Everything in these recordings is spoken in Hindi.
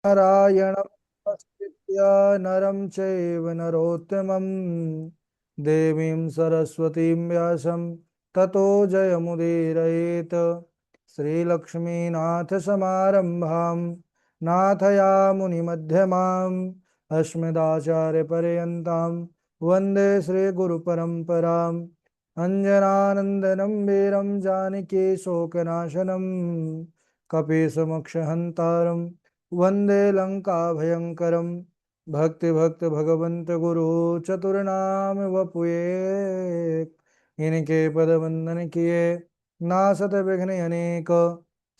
नारायणं नमस्कृत्य नरं चैव नरोत्तमं देवीं सरस्वतीं व्यासं ततो जयमुदीरयेत्। श्रीलक्ष्मीनाथसमारम्भां नाथयामुनिमध्यमाम् अस्मदाचार्यपर्यन्तां वन्दे श्रीगुरुपरम्पराम्। अञ्जनानन्दनं वीरं जानकी शोकनाशनं कपीशमक्षहन्तारम् वंदे लंका भयंकरम। भक्ति भक्त भगवंत गुरु चतुर्नाम वपुए इनके पद वंदन किए नासत विघ्न अनेक।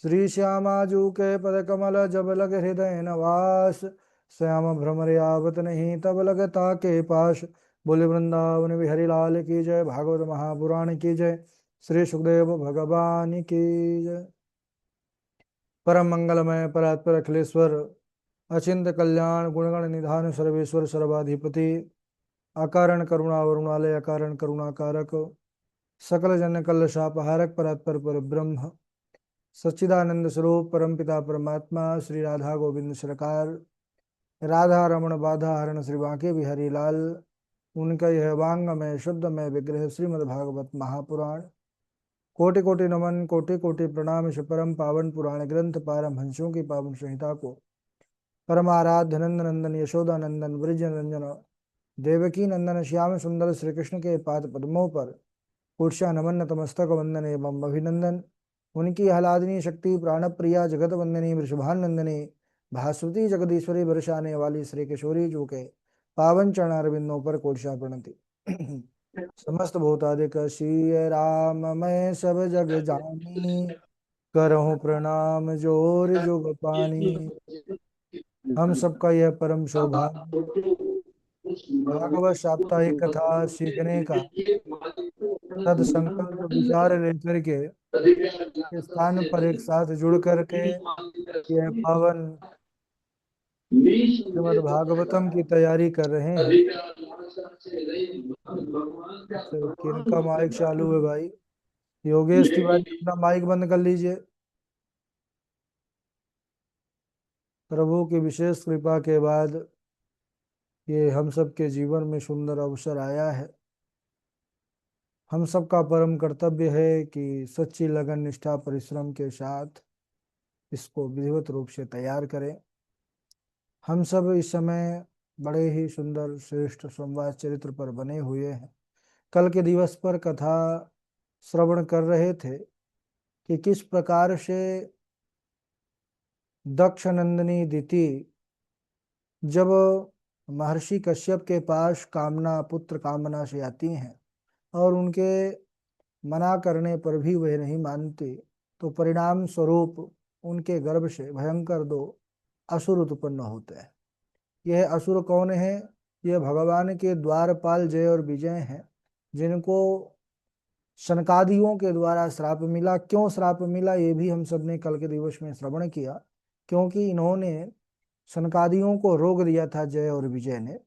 श्री श्यामाजू के पद कमल जब लग हृदय नवास श्याम भ्रमर आवत नहीं तब लग ताके पास। बोले वृंदावन बिहारी लाल की जय। भागवत महापुराण की जय। श्री सुखदेव भगवान की जय। परम मंगलमय परात्पर अखिलेश्वर अचिंत कल्याण गुणगण निधान सर्वेश्वर सर्वाधिपति अकारण करुणा वरुणालय अकारण करुणा कारक सकल जन कल शापहारक परात्पर पर ब्रह्म सच्चिदानंद स्वरूप परमपिता परमात्मा श्री राधा गोविंद सरकार राधा रमण बाधा हरण श्री बांके बिहारी लाल उनका यह वांगमय शुद्धमय विग्रह श्रीमद् भागवत महापुराण। कोटि कोटि नमन कोटि कोटि प्रणाम। इस परम पावन पुराण ग्रंथ पारमहंसों की पावन संहिता को परमाराध्य नंद नंदन यशोदा नंदन ब्रज रंजन देवकी नंदन श्याम सुंदर श्री कृष्ण के पाद पद्मों पर कुर्षा नमन तमस्तक वंदन एवं अभिनंदन। उनकी आह्लादनीय शक्ति प्राण प्रिया जगत वंदनी वृषभानंदनी भास्वती जगदीश्वरी बरसाने वाली श्री किशोरी जो के पावन चरण अरविंदों पर कोर्षा प्रणति। समस्त भूतादिक श्री राम मैं सब जग जानी करहूँ प्रणाम जोर जुग पानी। हम सबका यह परम सौभाग्य भागवत साप्ताहिक कथा सीखने का सद संकल्प विचार लेकर के इस स्थान पर एक साथ जुड़ करके यह पावन श्रीमद् भागवतम की तैयारी कर रहे हैं। तो किनका माइक चालू है भाई? योगेश तिवारी अपना माइक बंद कर लीजिए। प्रभु की विशेष कृपा के बाद ये हम सब के जीवन में सुंदर अवसर आया है। हम सबका परम कर्तव्य है कि सच्ची लगन निष्ठा परिश्रम के साथ इसको विधिवत रूप से तैयार करें। हम सब इस समय बड़े ही सुंदर श्रेष्ठ संवाद चरित्र पर बने हुए हैं। कल के दिवस पर कथा श्रवण कर रहे थे कि किस प्रकार से दक्ष नंदिनी दिति जब महर्षि कश्यप के पास कामना पुत्र कामना से आती हैं और उनके मना करने पर भी वह नहीं मानते, तो परिणाम स्वरूप उनके गर्भ से भयंकर दो असुर उत्पन्न होते हैं। यह असुर कौन है? यह भगवान के द्वारपाल जय और विजय हैं, जिनको शनकादियों के द्वारा श्राप मिला। क्यों श्राप मिला ये भी हम सब ने कल के दिवस में श्रवण किया। क्योंकि इन्होंने शनकादियों को रोक दिया था जय और विजय ने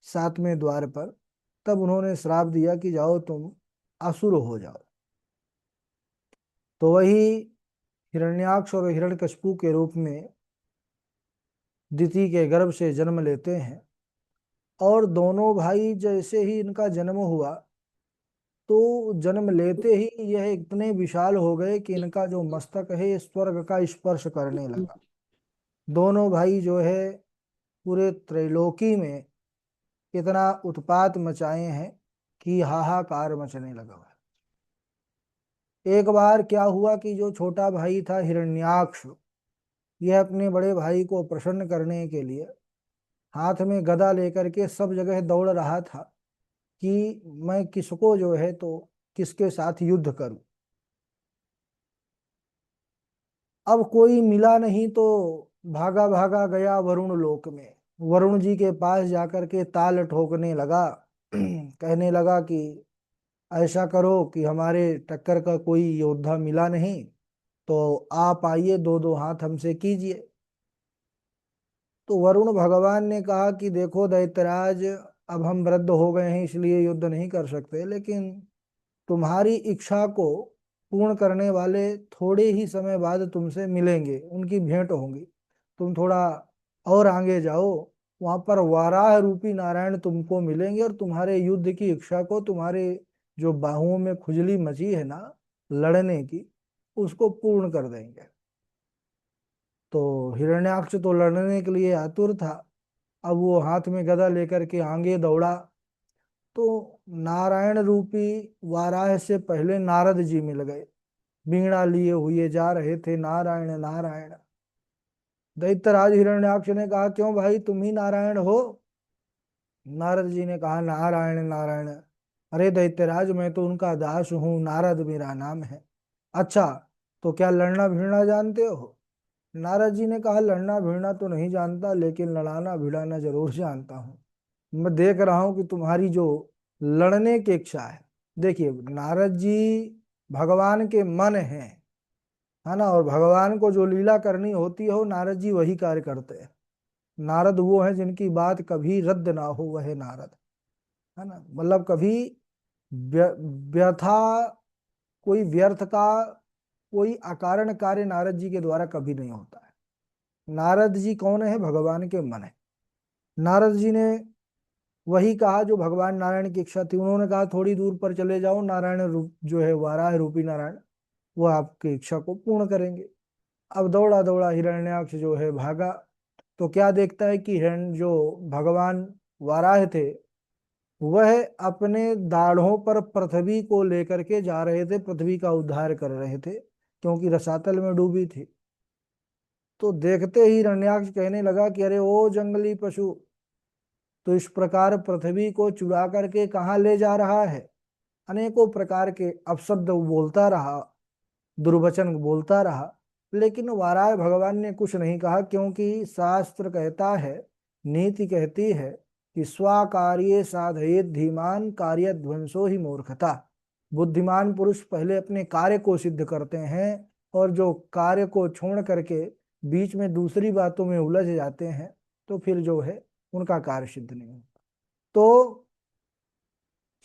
7वें द्वार पर। तब उन्होंने श्राप दिया कि जाओ तुम असुर हो जाओ। तो वही हिरण्याक्ष और हिरण्यकशिपु के रूप में दिति के गर्भ से जन्म लेते हैं। और दोनों भाई जैसे ही इनका जन्म हुआ तो जन्म लेते ही यह इतने विशाल हो गए कि इनका जो मस्तक है स्वर्ग का स्पर्श करने लगा। दोनों भाई जो है पूरे त्रैलोकी में इतना उत्पात मचाए हैं कि हाहाकार मचने लगा। एक बार क्या हुआ कि जो छोटा भाई था हिरण्याक्ष, यह अपने बड़े भाई को प्रसन्न करने के लिए हाथ में गदा लेकर के सब जगह दौड़ रहा था कि मैं किसको जो है तो किसके साथ युद्ध करूं। अब कोई मिला नहीं तो भागा भागा गया वरुण लोक में। वरुण जी के पास जाकर के ताल ठोकने लगा। कहने लगा कि ऐसा करो कि हमारे टक्कर का कोई योद्धा मिला नहीं, तो आप आइए दो दो हाथ हमसे कीजिए। तो वरुण भगवान ने कहा कि देखो दैत्यराज, अब हम वृद्ध हो गए हैं इसलिए युद्ध नहीं कर सकते, लेकिन तुम्हारी इच्छा को पूर्ण करने वाले थोड़े ही समय बाद तुमसे मिलेंगे, उनकी भेंट होंगी। तुम थोड़ा और आगे जाओ, वहां पर वाराह रूपी नारायण तुमको मिलेंगे और तुम्हारे युद्ध की इच्छा को, तुम्हारे जो बाहुओं में खुजली मची है ना लड़ने की, उसको पूर्ण कर देंगे। तो हिरण्याक्ष तो लड़ने के लिए आतुर था। अब वो हाथ में गदा लेकर के आगे दौड़ा, तो नारायण रूपी वाराह से पहले नारद जी मिल गए, बीड़ा लिए हुए जा रहे थे, नारायण नारायण। दैत्यराज हिरण्याक्ष ने कहा, क्यों भाई तुम ही नारायण हो? नारद जी ने कहा, नारायण नारायण। अरे दैत्यराज, मैं तो उनका दास हूँ, नारद मेरा नाम है। अच्छा, तो क्या लड़ना भिड़ना जानते हो? नारद जी ने कहा, लड़ना भिड़ना तो नहीं जानता, लेकिन लड़ाना भिड़ाना जरूर जानता हूँ। मैं देख रहा हूँ कि तुम्हारी जो लड़ने की इच्छा है। देखिए, नारद जी भगवान के मन है ना, और भगवान को जो लीला करनी होती है वो नारद जी वही कार्य करते हैं। नारद वो है जिनकी बात कभी रद्द ना हो, वह नारद, है ना। मतलब कभी व्यथा, कोई व्यर्थ का, कोई अकारण कार्य नारद जी के द्वारा कभी नहीं होता है। नारद जी कौन है? भगवान के मन है। नारद जी ने वही कहा जो भगवान नारायण की इच्छा थी। उन्होंने कहा, थोड़ी दूर पर चले जाओ, नारायण रूप जो है वाराह रूपी नारायण, वो आपकी इच्छा को पूर्ण करेंगे। अब दौड़ा दौड़ा हिरण्याक्ष जो है भागा, तो क्या देखता है कि हिरण जो भगवान वाराह थे, वह अपने दाढ़ों पर पृथ्वी को लेकर के जा रहे थे, पृथ्वी का उद्धार कर रहे थे, क्योंकि रसातल में डूबी थी। तो देखते ही हिरण्याक्ष कहने लगा कि अरे ओ जंगली पशु, तो इस प्रकार पृथ्वी को चुरा करके कहाँ ले जा रहा है? अनेकों प्रकार के अपशब्द बोलता रहा, दुर्वचन बोलता रहा, लेकिन वाराह भगवान ने कुछ नहीं कहा, क्योंकि शास्त्र कहता है, नीति कहती है कि स्वाकार्ये साधयेत् धीमान कार्य ध्वंसो ही मूर्खता। बुद्धिमान पुरुष पहले अपने कार्य को सिद्ध करते हैं, और जो कार्य को छोड़ करके बीच में दूसरी बातों में उलझ जाते हैं, तो फिर जो है उनका कार्य सिद्ध नहीं होता। तो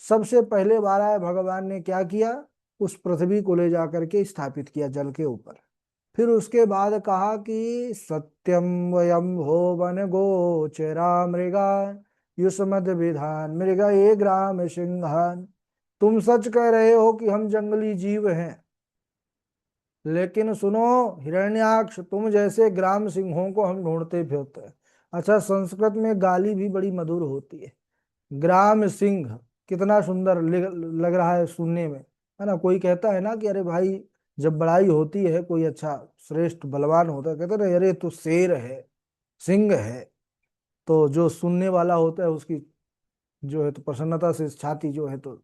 सबसे पहले वाराह भगवान ने क्या किया? उस पृथ्वी को ले जाकर के स्थापित किया जल के ऊपर। फिर उसके बाद कहा कि सत्यम वयम भो वन गोचरा मृगान युष्मद विधान मृगा ये ग्राम सिंहान। तुम सच कह रहे हो कि हम जंगली जीव हैं, लेकिन सुनो हिरण्याक्ष, तुम जैसे ग्राम सिंहों को हम ढूंढते फिरते हैं। अच्छा, संस्कृत में गाली भी बड़ी मधुर होती है। ग्राम सिंह कितना सुंदर लग रहा है सुनने में, है ना। कोई कहता है ना कि अरे भाई, जब बड़ाई होती है, कोई अच्छा श्रेष्ठ बलवान होता है, कहते हैं अरे तो शेर है, सिंह है। तो जो सुनने वाला होता है उसकी जो है तो प्रसन्नता से छाती जो है तो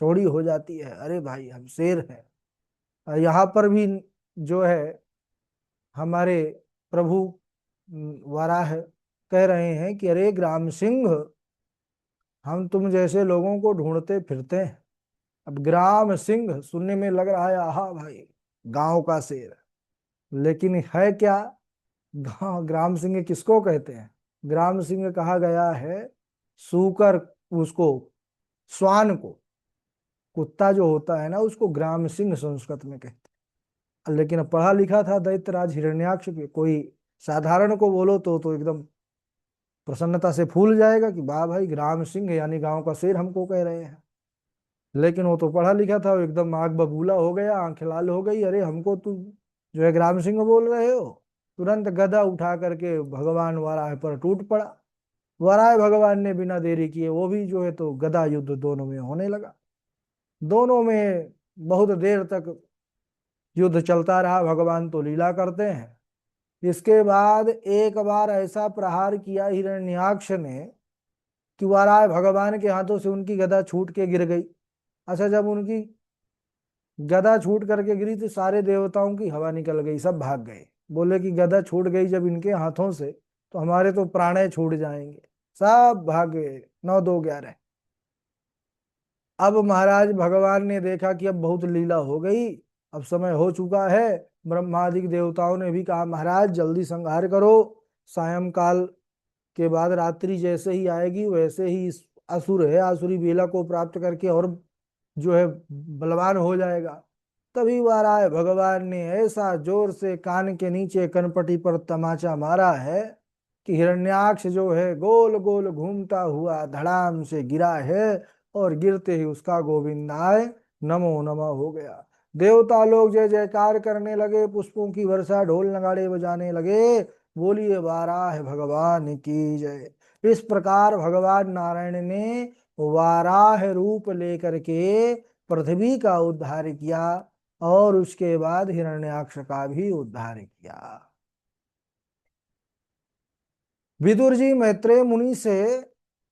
चौड़ी हो जाती है, अरे भाई हम शेर हैं। यहाँ पर भी जो है हमारे प्रभु वाराह कह रहे हैं कि अरे ग्राम सिंह, हम तुम जैसे लोगों को ढूंढते फिरते हैं। अब ग्राम सिंह सुनने में लग रहा है आहा भाई, गांव का शेर, लेकिन है क्या? गांव ग्राम सिंह किसको कहते हैं? ग्राम सिंह कहा गया है सूकर, उसको, श्वान को, कुत्ता जो होता है ना उसको ग्राम सिंह संस्कृत में कहते हैं। लेकिन पढ़ा लिखा था दैत्यराज हिरण्याक्ष के, कोई साधारण को बोलो तो एकदम प्रसन्नता से फूल जाएगा कि वाह भाई, ग्राम सिंह यानी गांव का शेर हमको कह रहे हैं। लेकिन वो तो पढ़ा लिखा था, वो एकदम आग बबूला हो गया, आंख लाल हो गई, अरे हमको तू जो है ग्राम सिंह बोल रहे हो? तुरंत गदा उठा करके भगवान वाराह पर टूट पड़ा। वाराह भगवान ने बिना देरी किए वो भी जो है तो गदा युद्ध दोनों में होने लगा। दोनों में बहुत देर तक युद्ध चलता रहा, भगवान तो लीला करते हैं। इसके बाद एक बार ऐसा प्रहार किया हिरण्याक्ष ने कि वाराह भगवान के हाथों से उनकी गदा छूट के गिर गई। अच्छा, जब उनकी गदा छूट करके गिरी तो सारे देवताओं की हवा निकल गई, सब भाग गए। बोले कि गदा छूट गई जब इनके हाथों से, तो हमारे तो प्राण छूट जाएंगे। सब भाग गए, 9 2 11। अब महाराज भगवान ने देखा कि अब बहुत लीला हो गई, अब समय हो चुका है। ब्रह्मादि देवताओं ने भी कहा, महाराज जल्दी संहार करो, सायंकाल के बाद रात्रि जैसे ही आएगी वैसे ही इस असुर है, आसुरी बेला को प्राप्त करके और जो है बलवान हो जाएगा। तभी वाराह भगवान ने ऐसा जोर से कान के नीचे कनपटी पर तमाचा मारा है कि हिरण्याक्ष जो है गोल गोल घूमता हुआ धड़ाम से गिरा है, और गिरते ही उसका गोविंदाय नमो नमः हो गया। देवता लोग जय जयकार करने लगे, पुष्पों की वर्षा, ढोल नगाड़े बजाने लगे, बोलिए वाराह भगवान की जय। इस प्रकार भगवान नारायण ने वाराह रूप लेकर के पृथ्वी का उद्धार किया, और उसके बाद हिरण्याक्ष का भी उद्धार किया। विदुर जी मैत्रेय मुनि से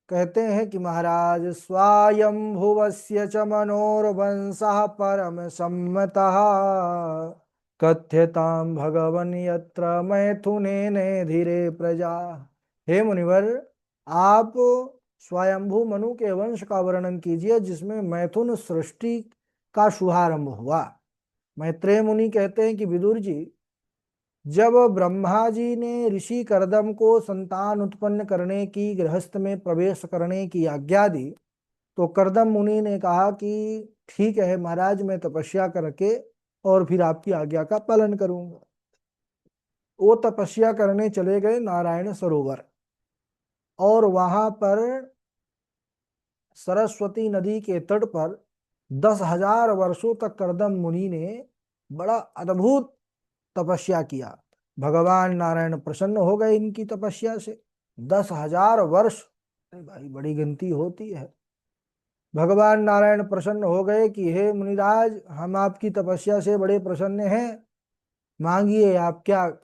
कहते हैं कि महाराज, स्वायंभुवस्य च मनोर्वंशः परम सम्मतः, कथ्यताम भगवन यत्र मैथुनेन धीरे प्रजा। हे मुनिवर, आप स्वयंभू मनु के वंश का वर्णन कीजिए जिसमें मैथुन सृष्टि का शुभारंभ हुआ। मैत्रेय मुनि कहते हैं कि विदुर जी, जब ब्रह्मा जी ने ऋषि करदम को संतान उत्पन्न करने की, गृहस्थ में प्रवेश करने की आज्ञा दी, तो करदम मुनि ने कहा कि ठीक है महाराज, मैं तपस्या करके और फिर आपकी आज्ञा का पालन करूंगा। वो तपस्या करने चले गए नारायण सरोवर, और वहां पर सरस्वती नदी के तट पर 10,000 वर्षों तक करदम मुनि ने बड़ा अद्भुत तपस्या किया। भगवान नारायण प्रसन्न हो गए इनकी तपस्या से। 10,000 वर्ष, अरे भाई बड़ी गिनती होती है। भगवान नारायण प्रसन्न हो गए कि हे मुनिराज, हम आपकी तपस्या से बड़े प्रसन्न हैं, मांगिए आप क्या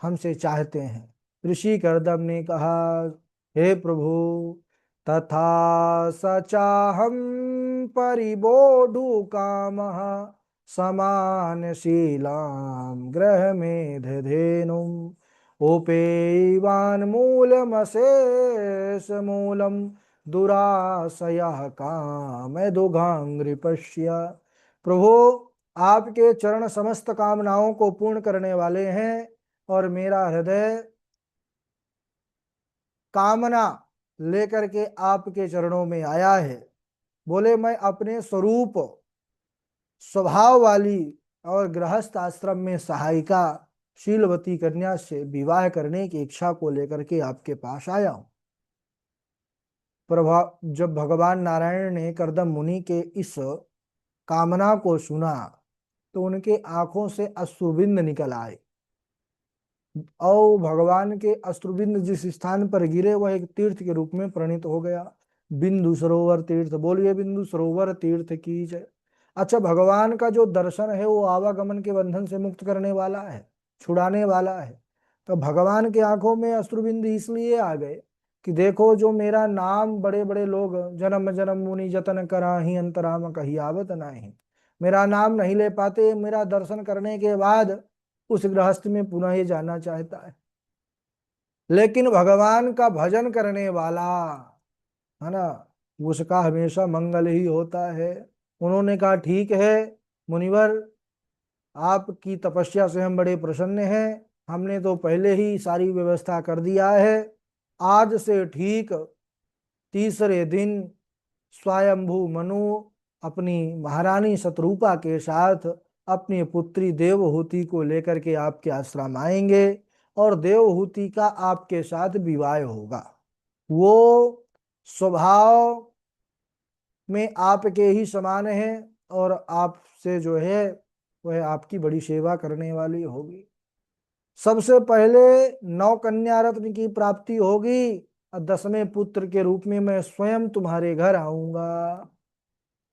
हमसे चाहते हैं। ऋषि करदम ने कहा, हे प्रभु, तथा सचाहम परिबोधु कामः, समान शीलाम ग्रह मेधेनुम, उपेवान मूलमशेष मूलम, दुराशय काम दुघांग्रिपश्य। प्रभु, आपके चरण समस्त कामनाओं को पूर्ण करने वाले हैं, और मेरा हृदय कामना लेकर के आपके चरणों में आया है। बोले, मैं अपने स्वरूप स्वभाव वाली और गृहस्थ आश्रम में सहायिका शीलवती कन्या से विवाह करने की इच्छा को लेकर के आपके पास आया हूं। प्रभा जब भगवान नारायण ने करदम मुनि के इस कामना को सुना, तो उनके आंखों से अश्रुबिंद निकल आए, और भगवान के अश्रुबिंद जिस स्थान पर गिरे वह एक तीर्थ के रूप में परिणित हो गया। बिंदु सरोवर तीर्थ, बोलिए बिंदु सरोवर तीर्थ की जय। अच्छा, भगवान का जो दर्शन है वो आवागमन के बंधन से मुक्त करने वाला है, छुड़ाने वाला है। तो भगवान के आंखों में अश्रुबिंद इसलिए आ गए कि देखो, जो मेरा नाम बड़े बड़े लोग जन्म जन्म मुनि जतन कराही, अंतराम कही आवत नाही, मेरा नाम नहीं ले पाते, मेरा दर्शन करने के बाद उस गृहस्थ में पुनः ये जाना चाहता है। लेकिन भगवान का भजन करने वाला है ना, उसका हमेशा मंगल ही होता है। उन्होंने कहा, ठीक है मुनिवर, आपकी तपस्या से हम बड़े प्रसन्न हैं, हमने तो पहले ही सारी व्यवस्था कर दिया है। आज से ठीक तीसरे दिन स्वयंभू मनु अपनी महारानी शतरूपा के साथ अपनी पुत्री देवहूति को लेकर के आपके आश्रम आएंगे, और देवहूति का आपके साथ विवाह होगा। वो स्वभाव में आपके ही समान है, और आपसे जो है वह आपकी बड़ी सेवा करने वाली होगी। सबसे पहले 9 कन्या रत्न की प्राप्ति होगी, और 10वें पुत्र के रूप में मैं स्वयं तुम्हारे घर आऊंगा।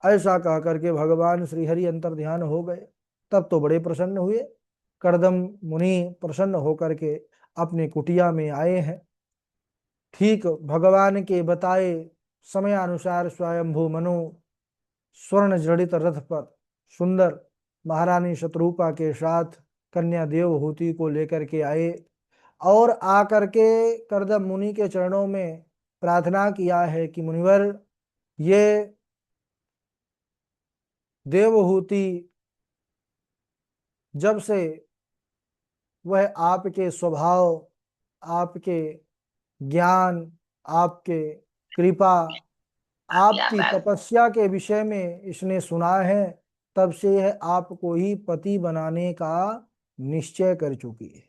ऐसा कह करके भगवान श्री हरि अंतर ध्यान हो गए। तब तो बड़े प्रसन्न हुए। करदम मुनि प्रसन्न होकर के अपने कुटिया में आए हैं। ठीक भगवान के बताए समयानुसार स्वयंभू मनु स्वर्ण जड़ित रथ पर सुंदर महारानी शत्रुपा के साथ कन्या देवहूति को लेकर के आए, और आकर के करदम मुनि के चरणों में प्रार्थना किया है कि मुनिवर, ये देवहूति जब से वह आपके स्वभाव, आपके ज्ञान, आपके कृपा, आपकी तपस्या के विषय में इसने सुना है, तब से यह आपको ही पति बनाने का निश्चय कर चुकी है।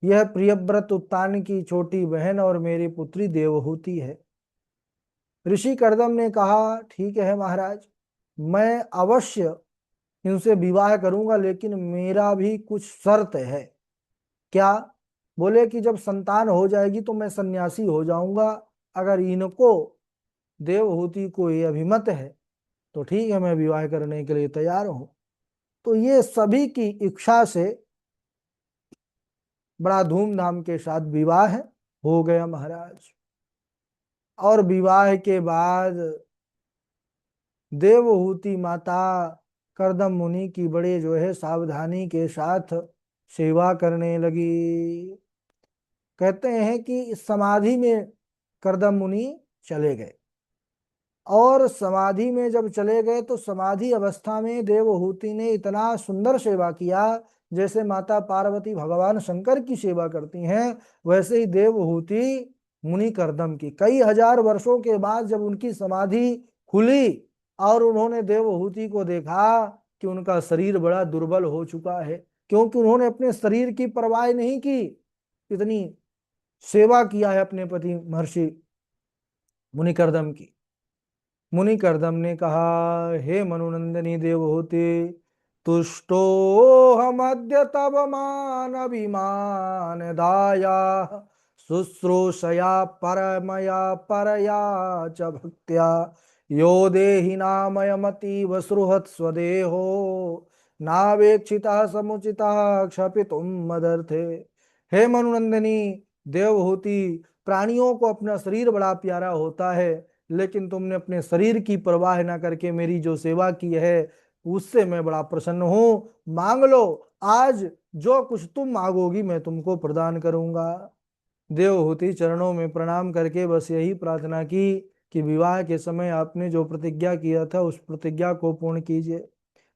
यह प्रियव्रत उत्तान की छोटी बहन और मेरी पुत्री देवहूति है। ऋषि कर्दम ने कहा, ठीक है महाराज, मैं अवश्य इनसे विवाह करूंगा, लेकिन मेरा भी कुछ शर्त है। क्या? बोले कि जब संतान हो जाएगी तो मैं सन्यासी हो जाऊंगा। अगर इनको, देवहूति को ये अभिमत है तो ठीक है, मैं विवाह करने के लिए तैयार हूं। तो ये सभी की इच्छा से बड़ा धूमधाम के साथ विवाह हो गया महाराज। और विवाह के बाद देवहूति माता कर्दम मुनि की बड़े जो है सावधानी के साथ सेवा करने लगी। कहते हैं कि समाधि में कर्दम मुनि चले गए, और समाधि में जब चले गए तो समाधि अवस्था में देवहूति ने इतना सुंदर सेवा किया, जैसे माता पार्वती भगवान शंकर की सेवा करती हैं, वैसे ही देवहूति मुनि कर्दम की कई हजार वर्षों के बाद जब उनकी समाधि खुली और उन्होंने देवहूति को देखा कि उनका शरीर बड़ा दुर्बल हो चुका है, क्योंकि उन्होंने अपने शरीर की परवाह नहीं की, इतनी सेवा किया है अपने पति महर्षि मुनिकर्दम की। मुनिकर्दम ने कहा, हे मनुनंदनी देवहूति, तुष्टो हमद्य तव मान अभिमान दाया शुश्रूषया परमया परया च भक्त्या यो देहि नामयमतीव सुहृत् स्वदेहो नावेक्षिता समुचिता क्षपितुम मदर्थे। हे मनुनंदिनी देवहूति, प्राणियों को अपना शरीर बड़ा प्यारा होता है, लेकिन तुमने अपने शरीर की परवाह ना करके मेरी जो सेवा की है उससे मैं बड़ा प्रसन्न हूं। मांग लो, आज जो कुछ तुम मांगोगी मैं तुमको प्रदान करूंगा। देवहूति चरणों में प्रणाम करके बस यही प्रार्थना की कि विवाह के समय आपने जो प्रतिज्ञा किया था उस प्रतिज्ञा को पूर्ण कीजिए।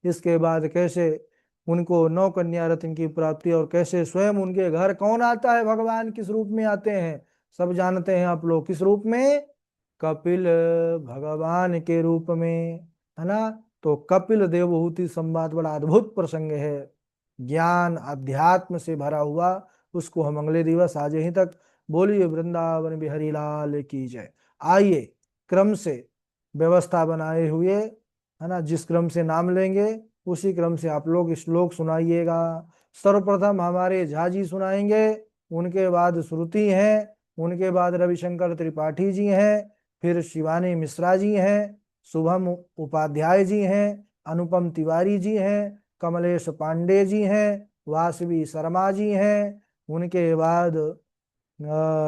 इसके बाद कैसे उनको नौ कन्या रत्न की प्राप्ति, और कैसे स्वयं उनके घर कौन आता है, भगवान किस रूप में आते हैं सब जानते हैं आप लोग, किस रूप में? कपिल भगवान के रूप में, है ना। तो कपिल देवहूति संवाद बड़ा अद्भुत प्रसंग है, ज्ञान अध्यात्म से भरा हुआ। उसको हम अगले दिवस आज यहीं तक। बोलिए वृंदावन बिहारी लाल की जय। आइए क्रम से व्यवस्था बनाए हुए, है ना, जिस क्रम से नाम लेंगे उसी क्रम से आप लोग श्लोक सुनाइएगा। सर्वप्रथम हमारे झा जी सुनाएंगे, उनके बाद श्रुति हैं, उनके बाद रविशंकर त्रिपाठी जी हैं, फिर शिवानी मिश्रा जी हैं, शुभम उपाध्याय जी हैं, अनुपम तिवारी जी हैं, कमलेश पांडे जी हैं, वासवी शर्मा जी हैं, उनके बाद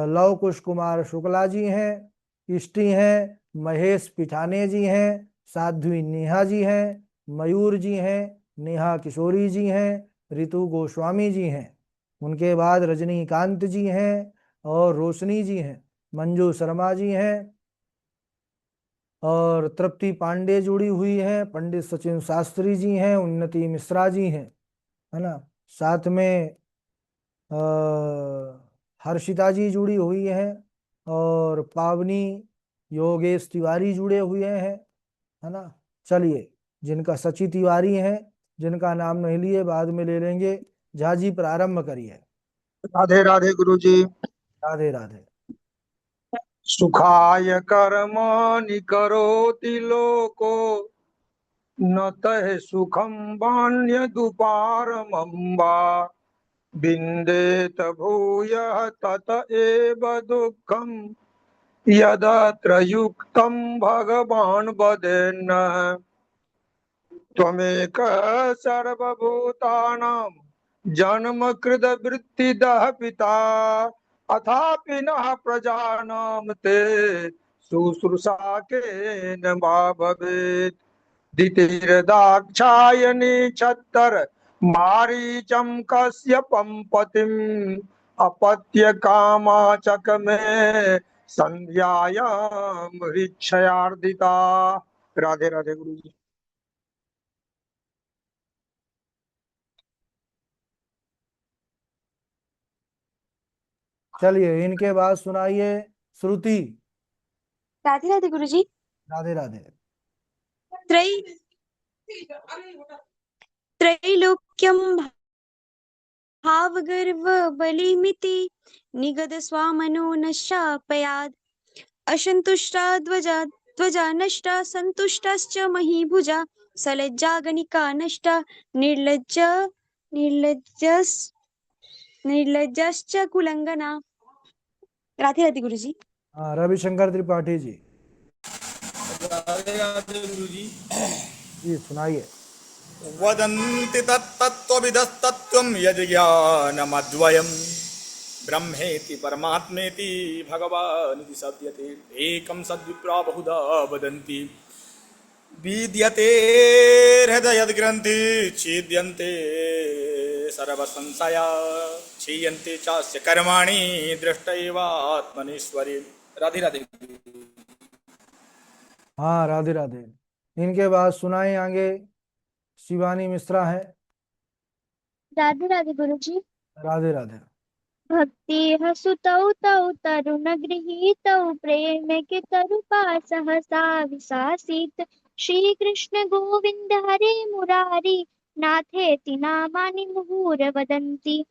लव कुश कुमार शुक्ला जी हैं, इष्टि हैं, महेश पिठाने जी हैं, साध्वी नेहा जी हैं, मयूर जी हैं, नेहा किशोरी जी हैं, ऋतु गोस्वामी जी हैं, उनके बाद रजनीकांत जी हैं और रोशनी जी हैं, मंजू शर्मा जी हैं, और तृप्ति पांडे जुड़ी हुई हैं, पंडित सचिन शास्त्री जी हैं, उन्नति मिश्रा जी हैं, है ना। साथ में हर्षिता जी जुड़ी हुई हैं, और पावनी योगेश तिवारी जुड़े हुए हैं, है ना। चलिए, जिनका सची तिवारी है, जिनका नाम नहीं लिए बाद में ले लेंगे, झा जी प्रारंभ करिए। राधे राधे गुरु जी। राधे राधे। सुखाय कर्माणि करोति लोको न तः सुखं वाण्यदुपारमं विन्देत भूयः तत एव दुःखं यदत्र युक्तं भगवान् वदेन्नः। त्वमेकः सर्वभूतानां जन्मकृत वृत्तिदः पिता अथापि नः प्रजानां ते शुश्रूषा केन वा भवेत्। दितिर्दाक्षायणी छत्तर मारीचं कश्यपं पतिम् अपत्य कामाचकमे संध्यायां हृच्छयार्दिता। राधे राधे गुरु जी। चलिए, इनके बाद सुनाइए श्रुति। राधे राधे गुरु जी। राधे राधे। त्रय त्रैलोक्यं भावगर्व बलिमिति निगद स्वामनो नशापयात् असन्तुष्टा ध्वजा नष्टा सन्तुष्टाश्च महीभुजा सलज्जा गणिका नष्टा निर्लज्ज निर्लज्जस् निर्लज्जश्च कुलंगना। राधे राधे गुरु जी। हाँ, रविशंकर त्रिपाठी जी। राधे राधे गुरु जी। जी सुनाइए। वदन्ति तत्तत्त्वविदस्तत्त्वं यज्ज्ञानमद्वयम् ब्रह्मेति परमात्मेति भगवानिति सत्यते एकं सद्विप्रा बहुधा वदन्ति विद्यते हृदयद्ग्रन्थि छिद्यन्ते सर्वसंशया क्षीयन्ते चास्य कर्माणि दृष्टैवात्मनीश्वरी। राधे राधे। हाँ, राधे राधे। इनके बाद सुनाई आगे शिवानी मिश्रा है। राधे राधे गुरु जी। राधे राधे। भक्ति हसुतौ तौ तरुण गृहीतौ प्रेम के तरुपा सहसा विशासित श्री कृष्ण गोविंद हरे मुरारी नाथेति नामानि मुहुर वदन्ति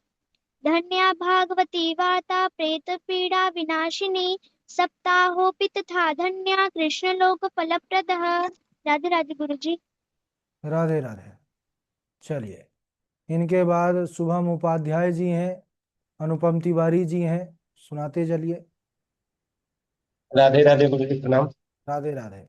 धन्या भागवती वार्ता प्रेत पीड़ा विनाशिनी सप्ताहोऽपि तथा धन्या कृष्ण लोक फलप्रदः। राधे राधे गुरु जी। राधे राधे। चलिए, इनके बाद शुभम उपाध्याय जी हैं, अनुपम तिवारी जी हैं, सुनाते चलिए। राधे राधे गुरु जी प्रणाम। राधे राधे।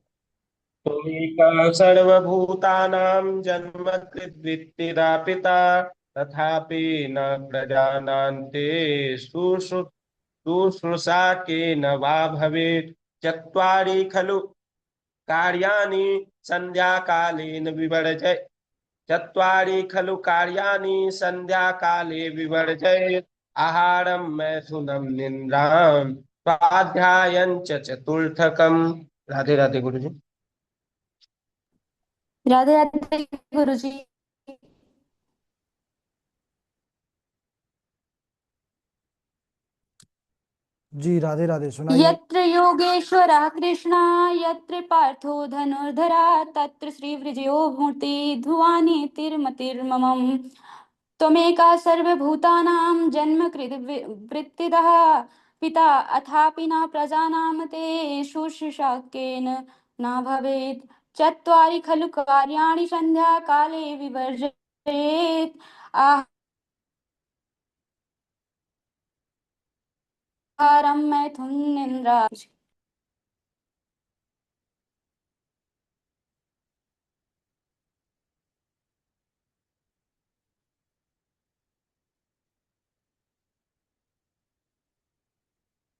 त्वमेका सर्वभूतानां जन्मकृद्वित्तिदा पिता तथापि न प्रजानान्ते शुश्रूषा केन वा भवेत् चत्वारि खलु कार्याणि सन्ध्याकालेन विवर्जय चत्वारि खलु कार्याणि सन्ध्याकाले विवर्जय आहारं मैथुनं निन्द्रां स्वाध्यायं च चतुर्थकम्। राधे राधे गुरु जी। राधे राधे गुरु जी। जी राधे राधे, सुनाइए। यत्र योगेश्वरः कृष्णा यत्र पार्थो धनुर्धरा तत्र श्रीविजयो मूर्ति ध्रुवानी तिर्मतिर्ममम् त्वमेका सर्वभूतानां जन्मकृद् वृत्तिदः पिता अथापि न प्रजानां ते शुश्रूषा केन न भवेत् चत्वारि खलु कार्याणि सन्ध्याकाले विवर्जयेत् आहारं मैथुनं निन्द्रा।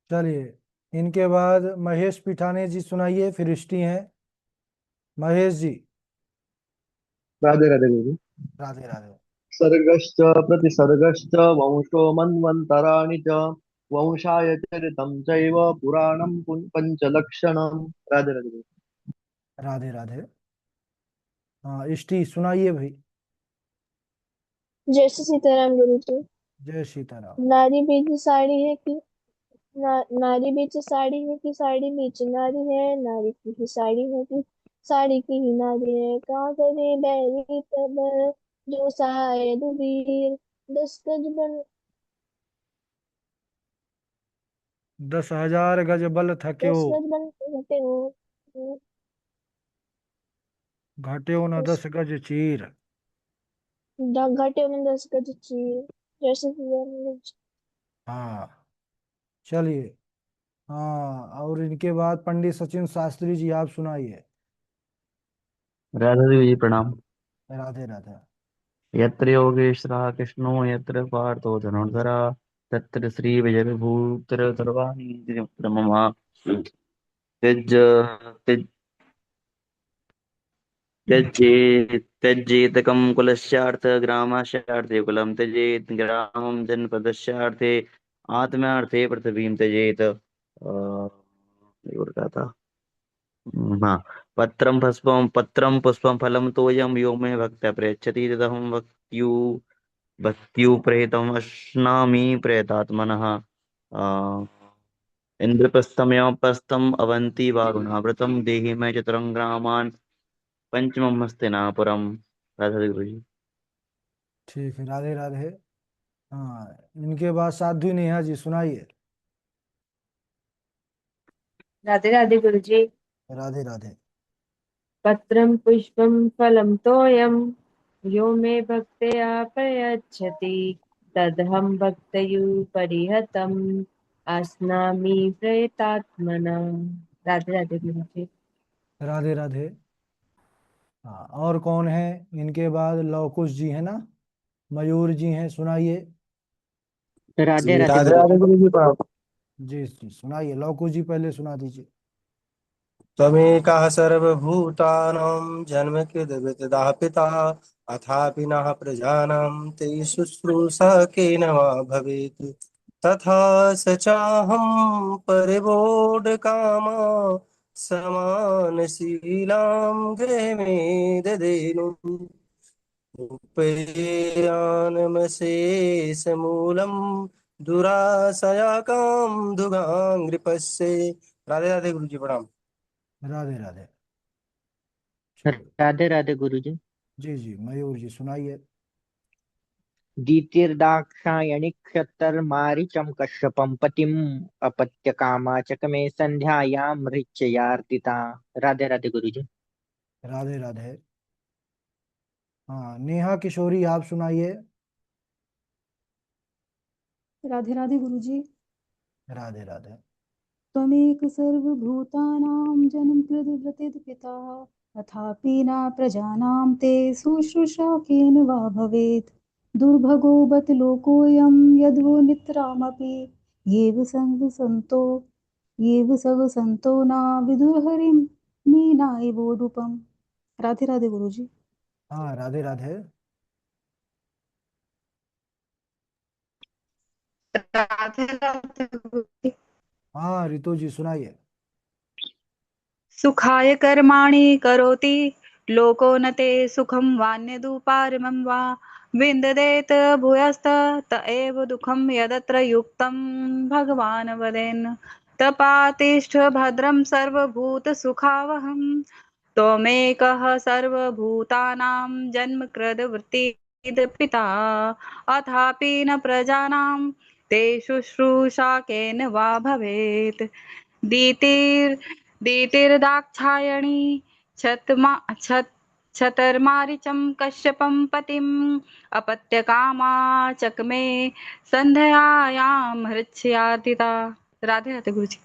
चलिए, इनके बाद महेश पिठाने जी सुनाइए, फिरिश्ती हैं महेश जी। राधे राधे गुरु। राधे राधे। सर्गश्च प्रतिसर्गश्च वंशो मन्वन्तराणि च वंशाय चरितं चैव पुराणं पञ्चलक्षणम्। राधे राधे गुरु। राधे राधे। हाँ, इष्टि सुनाइए भाई। जय श्री सीताराम गुरु जी। जय सीताराम। नारी बीच साड़ी है कि नारी बीच साड़ी है कि साड़ी बीच नारी है नारी की ही साड़ी है कि साड़ी की ही नारी है कहाँ करे बैरी तब जो सहाय दुबीर 10,000 गज बल थक्यो 10 गज बन घटे हो घट्यो न 10 गज चीर। घटे में 10 गज चीर। जय श्री सीताराम गुरु जी। हाँ, चलिए। हाँ, और इनके बाद पंडित सचिन शास्त्री जी, आप सुनाइए। राधा देवी जी प्रणाम। राधे राधे। यत्र योगेश्वरः कृष्णो यत्र पार्थो धनुर्धरा तत्र श्री विजय विभूतिर सर्वाणि मम त्यज त्यज- त्यज्येतकं कुलस्यार्थ ग्रामस्यार्थे कुलं त्यजेत् ग्रामं जनपदस्यार्थे आत्म्यार्थे पृथिवीं त्यजेत् ये और क्या था। हाँ। पत्रं पुष्पं फलं तोयं यो मे भक्त्या प्रयच्छति तदहं भक्त्युपैतं अश्नामि प्रयतात्मनः इन्द्रप्रस्थमयप्रस्थम् अवन्ति वारुणावृतं देहि मे चतुरं ग्रामान् पंचमं हस्तिनापुरम्। राधा गुरु जी। ठीक है, राधे राधे। हाँ, इनके बाद साध्वी नेहा जी सुनाइए। राधे राधे गुरु जी। राधे राधे। पत्रं पुष्पं फलं तोयं यो मे भक्त्या प्रयच्छति तदहं भक्तयुपरिहतम् अस्नामि प्रयतात्मना। राधे राधे गुरु जी। राधे राधे। हाँ, और कौन है इनके बाद? लवकुश जी है ना, मयूर जी हैं, सुनाइए। राधे राधे राधे गुरु जी। राधे गुरु जी प्रणाम। जी जी, सुनाइए, लवकुश जी पहले सुना दीजिए। त्वमेकः सर्वभूतानां जन्मकृद्वितदा पिता अथापि नः प्रजानां ते शुश्रूषा केन वा भवेत् तथा स चाहं परिवोढकामा समानशीलां गृहे ददेनु उपयानमशेषमूलं दुराशया काम दुगांग्रिपस्य। राधे राधे गुरु जी प्रणाम। राधे राधे। चलो। राधे राधे गुरु जी। जी जी, मयूर जी सुनाइए। द्वितीर्दाक्षायणि क्षत्तर्मारिचं कश्यपं पतिम् अपत्यकामाचकमे संध्यायां मृच्छयार्दिता। राधे राधे गुरु जी। राधे राधे। हाँ, नेहा किशोरी आप सुनाइए। राधे राधे गुरुजी। राधे राधे। त्वमेक सर्वभूतानां जन्म कृद् पिता अथापि न प्रजानां ते शुश्रूषा केन वा भवेत् दुर्भगो बत लोकोऽयं यद्वो नितरामपि येव सब संतो न विदुर्हरिं मीनाय वो रूपम्। राधे राधे गुरुजी। हाँ, राधे राधे। राधे राधे गुरुजी। हाँ, रितु जी सुनाइए। सुखाय कर्माणि करोति लोको न ते सुखं वान्यदुपारमं वा विन्ददेत भूयस्त त एव दुःखं यदत्र युक्तं भगवान् वदेन् तपातिष्ठ भद्रं सर्वभूतसुखावहं त्वमेकः सर्वभूतानां जन्मकृद् पिता अथापि न प्रजानां ते शुश्रूषा केन वा भवेत् दीतिर्दाक्षायणी छतर्मारिचं कश्यपं पतिम् अपत्यकामाचक्मे संध्यायां हृच्छयातिता। राधे राधे गुरुजी।